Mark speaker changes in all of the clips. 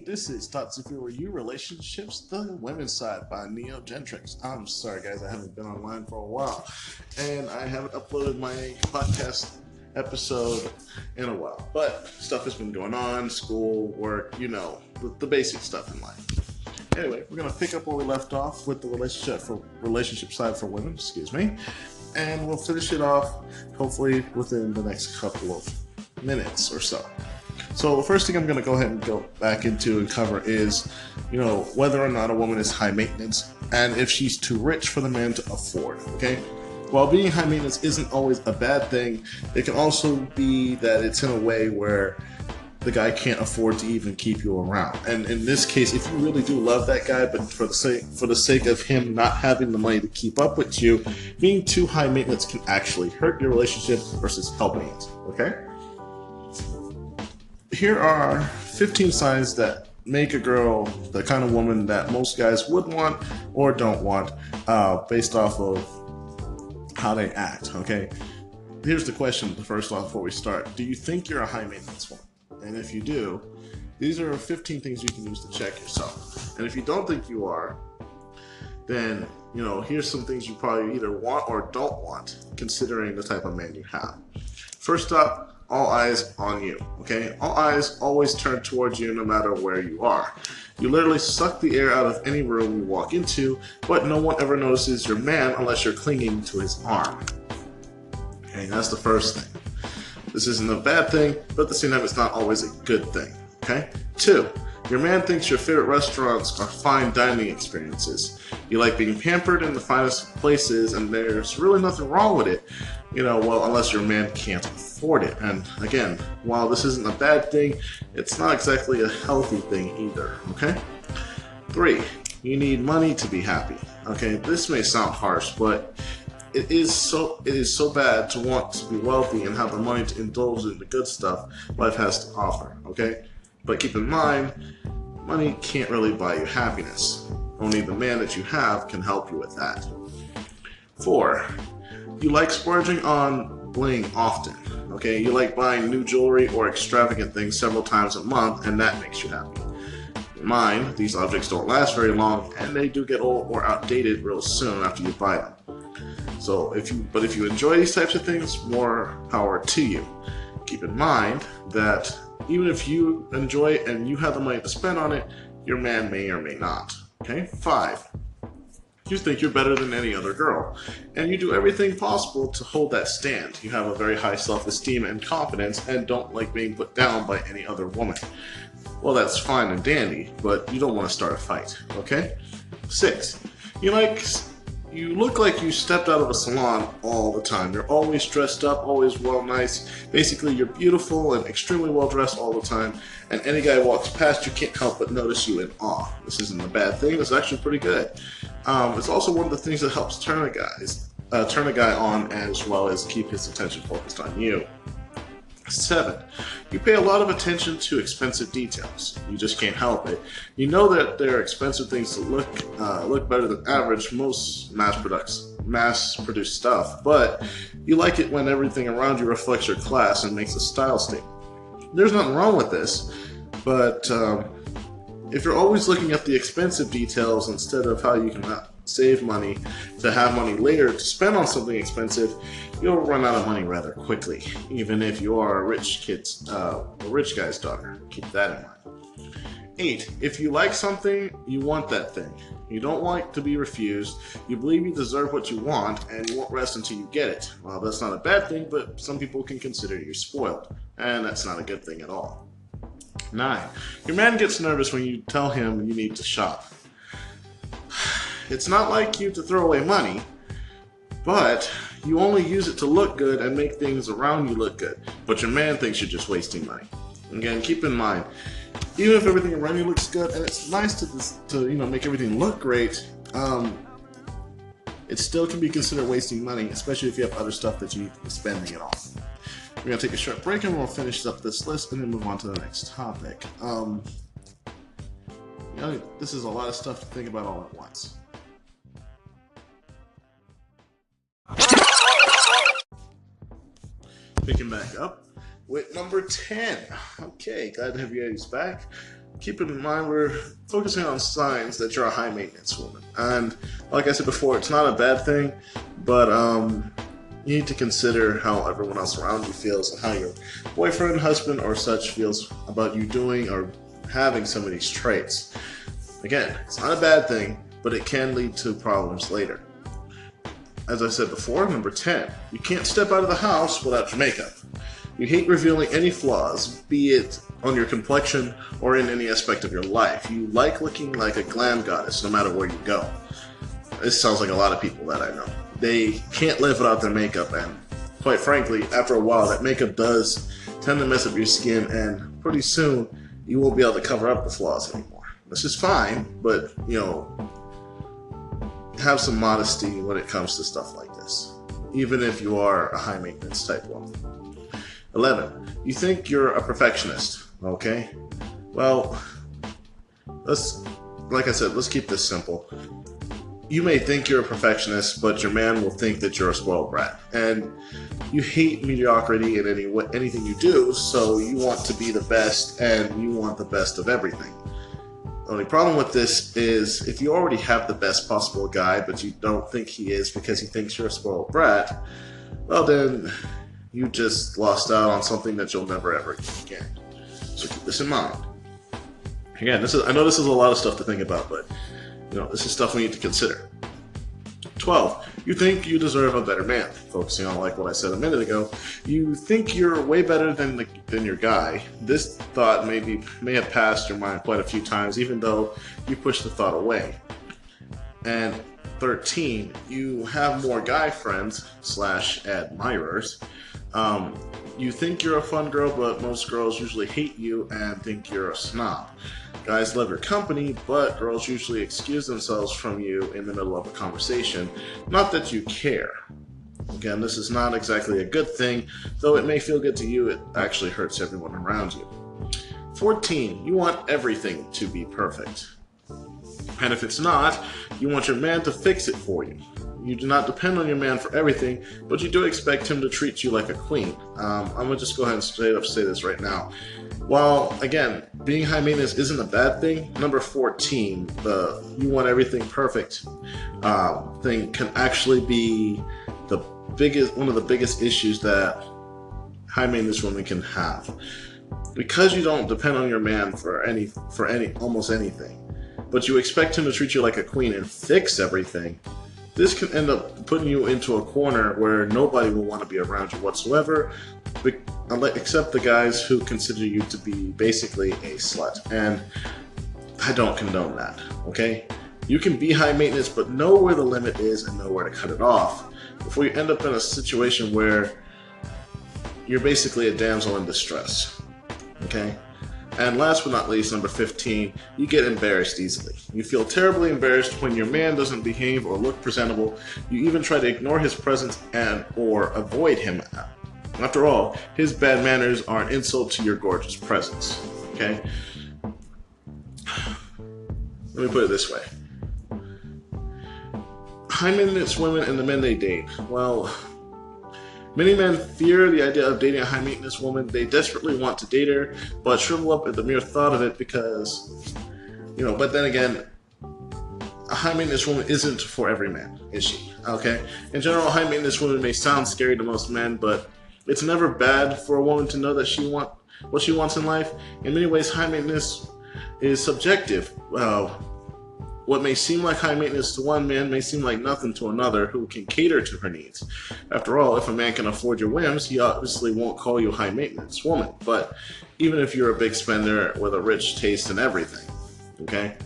Speaker 1: This is Thoughts If It Were You Relationships, the Women's Side by Neo Gentrix. I'm sorry, guys, I haven't been online for a while, and I haven't uploaded my podcast episode in a while. But stuff has been going on, school, work, the basic stuff in life. Anyway, we're going to pick up where we left off with the relationship side for women, and we'll finish it off hopefully within the next couple of minutes or so. So the first thing I'm going to go ahead and go back into and cover is, whether or not a woman is high maintenance and if she's too rich for the man to afford, okay? While being high maintenance isn't always a bad thing, it can also be that it's in a way where the guy can't afford to even keep you around. And in this case, if you really do love that guy, but for the sake of him not having the money to keep up with you, being too high maintenance can actually hurt your relationship versus helping it, okay? Here are 15 signs that make a girl the kind of woman that most guys would want or don't want based off of how they act, okay? Here's the question, first off, before we start. Do you think you're a high maintenance woman? And if you do, these are 15 things you can use to check yourself. And if you don't think you are, then, here's some things you probably either want or don't want, considering the type of man you have. First up, all eyes on you, okay? All eyes always turn towards you no matter where you are. You literally suck the air out of any room you walk into, but no one ever notices your man unless you're clinging to his arm. Okay, that's the first thing. This isn't a bad thing, but at the same time, it's not always a good thing, okay? 2, your man thinks your favorite restaurants are fine dining experiences. You like being pampered in the finest places, and there's really nothing wrong with it, unless your man can't afford it. And again, while this isn't a bad thing, it's not exactly a healthy thing either, okay? 3, you need money to be happy, okay? This may sound harsh, but it is so bad to want to be wealthy and have the money to indulge in the good stuff life has to offer, okay? But keep in mind, money can't really buy you happiness. Only the man that you have can help you with that. 4, you like splurging on bling often, okay? You like buying new jewelry or extravagant things several times a month, and that makes you happy. In mind, these objects don't last very long, and they do get old or outdated real soon after you buy them. So if you enjoy these types of things, more power to you. Keep in mind that even if you enjoy it and you have the money to spend on it, your man may or may not. Okay? 5, you think you're better than any other girl, and you do everything possible to hold that stand. You have a very high self-esteem and confidence and don't like being put down by any other woman. Well, that's fine and dandy, but you don't want to start a fight, okay? 6, you look like you stepped out of a salon all the time. You're always dressed up, always well nice. Basically, you're beautiful and extremely well dressed all the time. And any guy walks past you can't help but notice you in awe. This isn't a bad thing. It's actually pretty good. It's also one of the things that helps turn a guy on, as well as keep his attention focused on you. 7, you pay a lot of attention to expensive details. You just can't help it. You know that there are expensive things that look better than average, most mass-produced stuff, but you like it when everything around you reflects your class and makes a style statement. There's nothing wrong with this, but if you're always looking at the expensive details instead of how you can save money to have money later to spend on something expensive, you'll run out of money rather quickly, even if you are a rich guy's daughter. Keep that in mind. 8, if you like something, you want that thing. You don't want to be refused. You believe you deserve what you want, and you won't rest until you get it. Well, that's not a bad thing, but some people can consider you spoiled, and that's not a good thing at all. 9, your man gets nervous when you tell him you need to shop. It's not like you to throw away money, but you only use it to look good and make things around you look good. But your man thinks you're just wasting money. Again, keep in mind, even if everything around you looks good and it's nice to make everything look great, it still can be considered wasting money, especially if you have other stuff that you need to be spending it on. We're going to take a short break and we'll finish up this list and then move on to the next topic. This is a lot of stuff to think about all at once. Picking back up with number 10. Okay, glad to have you guys back. keep in mind we're focusing on signs that you're a high maintenance woman. And like I said before, it's not a bad thing, but you need to consider how everyone else around you feels and how your boyfriend, husband, or such feels about you doing or having some of these traits. Again, it's not a bad thing, but it can lead to problems later. As I said before, number 10, you can't step out of the house without your makeup. You hate revealing any flaws, be it on your complexion or in any aspect of your life. You like looking like a glam goddess no matter where you go. This sounds like a lot of people that I know. They can't live without their makeup, and quite frankly, after a while, that makeup does tend to mess up your skin, and pretty soon, you won't be able to cover up the flaws anymore. This is fine, but, have some modesty when it comes to stuff like this, even if you are a high maintenance type woman. 11, you think you're a perfectionist, okay? Well, like I said, let's keep this simple. You may think you're a perfectionist, but your man will think that you're a spoiled brat. And you hate mediocrity in anything you do, so you want to be the best, and you want the best of everything. The only problem with this is if you already have the best possible guy, but you don't think he is because he thinks you're a spoiled brat, well then, you just lost out on something that you'll never ever get again. So keep this in mind. Again, I know this is a lot of stuff to think about, but this is stuff we need to consider. 12, you think you deserve a better man. Focusing on like what I said a minute ago, you think you're way better than your guy. This thought may have passed your mind quite a few times, even though you push the thought away. And 13, you have more guy friends / admirers. You think you're a fun girl, but most girls usually hate you and think you're a snob. Guys love your company, but girls usually excuse themselves from you in the middle of a conversation. Not that you care. Again, this is not exactly a good thing, though it may feel good to you, it actually hurts everyone around you. 14, you want everything to be perfect. And if it's not, you want your man to fix it for you. You do not depend on your man for everything, but you do expect him to treat you like a queen. I'm going to just go ahead and straight up say this right now. While, again, being high maintenance isn't a bad thing, number 14, the you want everything perfect thing can actually be one of the biggest issues that high maintenance women can have. Because you don't depend on your man for almost anything, but you expect him to treat you like a queen and fix everything, this can end up putting you into a corner where nobody will want to be around you whatsoever, except the guys who consider you to be basically a slut. And I don't condone that, okay? You can be high maintenance, but know where the limit is and know where to cut it off before you end up in a situation where you're basically a damsel in distress, okay? And last but not least, number 15, you get embarrassed easily. You feel terribly embarrassed when your man doesn't behave or look presentable. You even try to ignore his presence or avoid him. After all, his bad manners are an insult to your gorgeous presence, okay? Let me put it this way. High maintenance women and the men they date. Well, many men fear the idea of dating a high maintenance woman. They desperately want to date her, but shrivel up at the mere thought of it because, but then again, a high maintenance woman isn't for every man, is she? Okay? In general, a high maintenance woman may sound scary to most men, but it's never bad for a woman to know that what she wants in life. In many ways, high maintenance is subjective. What may seem like high maintenance to one man may seem like nothing to another who can cater to her needs. After all, if a man can afford your whims, he obviously won't call you a high maintenance woman. But even if you're a big spender with a rich taste in everything, okay?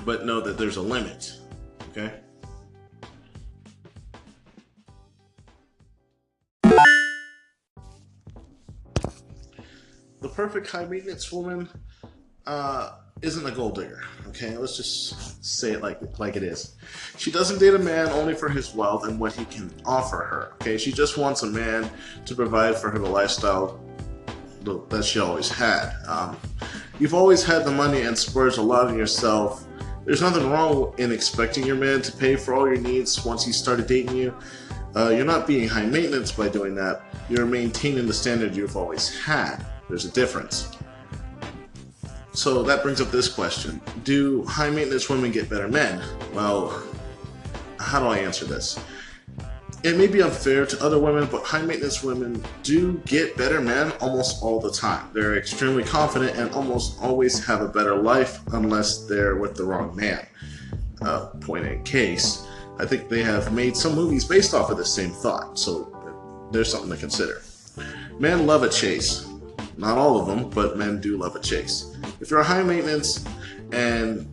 Speaker 1: But know that there's a limit, okay? The perfect high maintenance woman isn't a gold digger, okay? Let's just say it like it is. She doesn't date a man only for his wealth and what he can offer her, okay? She just wants a man to provide for her the lifestyle that she always had. You've always had the money and splurged a lot on yourself. There's nothing wrong in expecting your man to pay for all your needs once he started dating you. You're not being high maintenance by doing that. You're maintaining the standard you've always had. There's a difference. So that brings up this question. Do high maintenance women get better men? Well, how do I answer this? It may be unfair to other women, but high maintenance women do get better men almost all the time. They're extremely confident and almost always have a better life unless they're with the wrong man. Point in case, I think they have made some movies based off of the same thought, so there's something to consider. Men love a chase. Not all of them, but men do love a chase. If you're a high maintenance and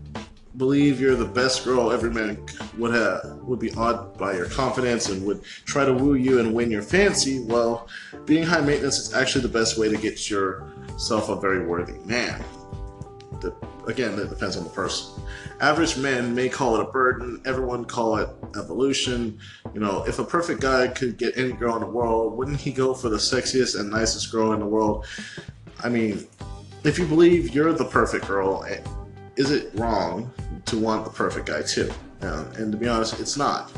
Speaker 1: believe you're the best girl every man would be awed by your confidence and would try to woo you and win your fancy, well, being high maintenance is actually the best way to get yourself a very worthy man. Again, that depends on the person. Average men may call it a burden. Everyone call it evolution. If a perfect guy could get any girl in the world, wouldn't he go for the sexiest and nicest girl in the world? I mean, if you believe you're the perfect girl, is it wrong to want the perfect guy too? And to be honest, it's not.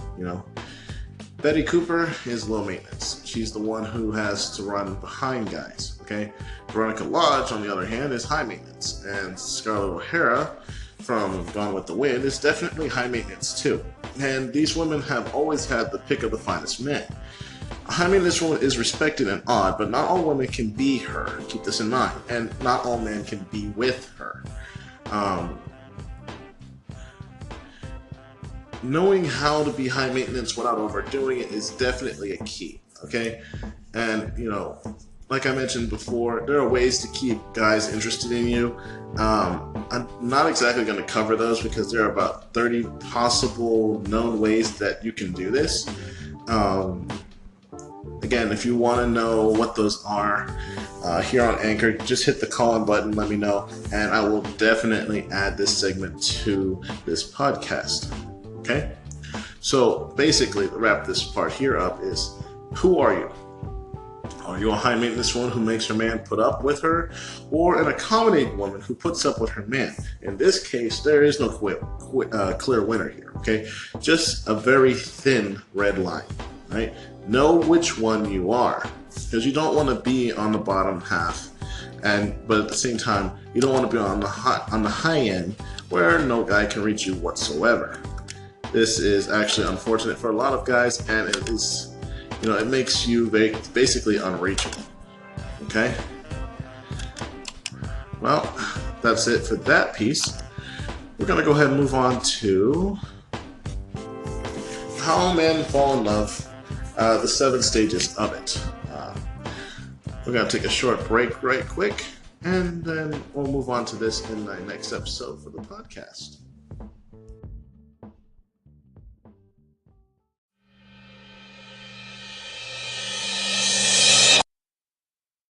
Speaker 1: Betty Cooper is low maintenance. She's the one who has to run behind guys, okay? Veronica Lodge, on the other hand, is high maintenance. And Scarlett O'Hara from Gone with the Wind is definitely high maintenance too. And these women have always had the pick of the finest men. A high maintenance woman is respected and awed, but not all women can be her. Keep this in mind. And not all men can be with her. Knowing how to be high maintenance without overdoing it is definitely a key, okay? And, like I mentioned before, there are ways to keep guys interested in you. I'm not exactly going to cover those because there are about 30 possible known ways that you can do this. Again, if you want to know what those are, here on Anchor, just hit the call-in button, let me know, and I will definitely add this segment to this podcast. Okay? So basically, to wrap this part here up is, who are you? Are you a high maintenance woman who makes her man put up with her, or an accommodating woman who puts up with her man? In this case, there is no clear winner here, okay? Just a very thin red line, right? Know which one you are, because you don't want to be on the bottom half, but at the same time, you don't want to be on the high end where no guy can reach you whatsoever. This is actually unfortunate for a lot of guys, and it is, it makes you basically unreachable. Okay? Well, that's it for that piece. We're going to go ahead and move on to how men fall in love, the 7 stages of it. We're going to take a short break right quick, and then we'll move on to this in the next episode for the podcast.